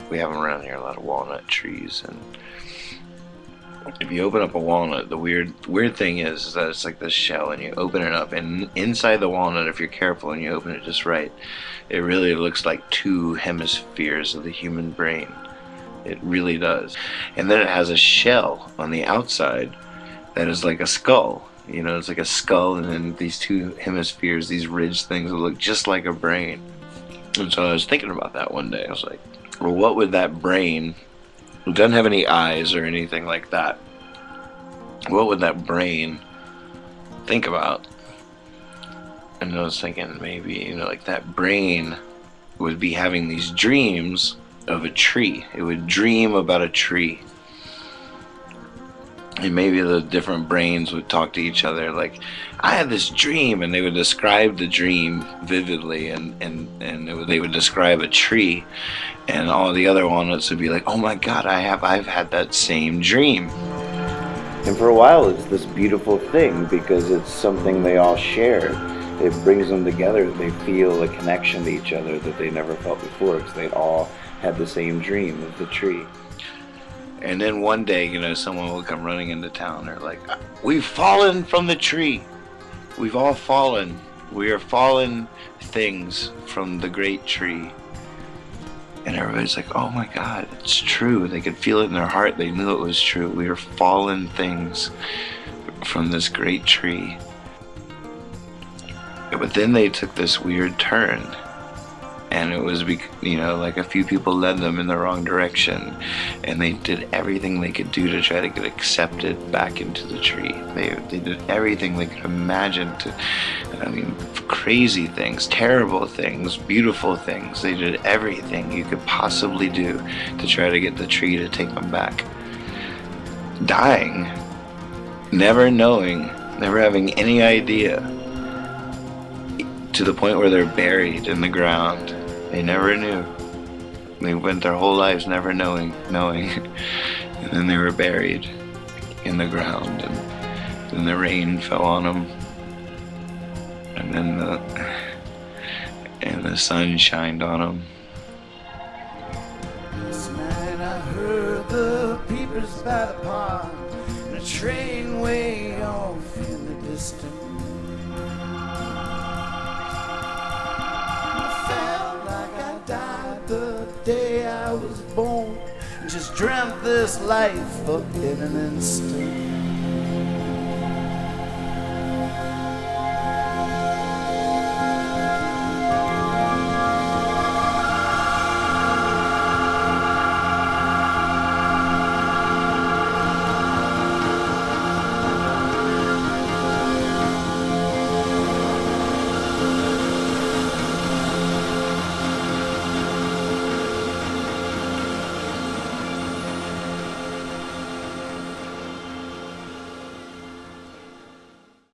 we have around here a lot of walnut trees, and if you open up a walnut, the weird thing is that it's like this shell, and you open it up, and inside the walnut, if you're careful and you open it just right, it really looks like two hemispheres of the human brain. It really does. And then it has a shell on the outside that is like a skull. You know, it's like a skull, and then these two hemispheres, these ridged things, that look just like a brain. And so I was thinking about that one day. I was like, well, what would that brain, it doesn't have any eyes or anything like that, what would that brain think about? And I was thinking, maybe, you know, like that brain would be having these dreams of a tree. It would dream about a tree. And maybe the different brains would talk to each other like, I had this dream, and they would describe the dream vividly, and they would describe a tree, and all the other walnuts would be like, oh my god, I've had that same dream. And for a while it's this beautiful thing because it's something they all share. It brings them together. They feel a connection to each other that they never felt before because they all had the same dream of the tree. And then one day, you know, someone will come running into town. They're like, we've fallen from the tree. We've all fallen. We are fallen things from the great tree. And everybody's like, oh my god, it's true. They could feel it in their heart. They knew it was true. We are fallen things from this great tree. But then they took this weird turn. And it was, you know, like a few people led them in the wrong direction, and they did everything they could do to try to get accepted back into the tree. They did everything they could imagine to, I mean, crazy things, terrible things, beautiful things. They did everything you could possibly do to try to get the tree to take them back. Dying, never knowing, never having any idea, to the point where they're buried in the ground. They never knew. They went their whole lives never knowing. And then they were buried in the ground, and then the rain fell on them, and then the sun shined on them. This night I heard the peepers by the pond, and a train way off in the distance. The day I was born, just dreamt this life up in an instant.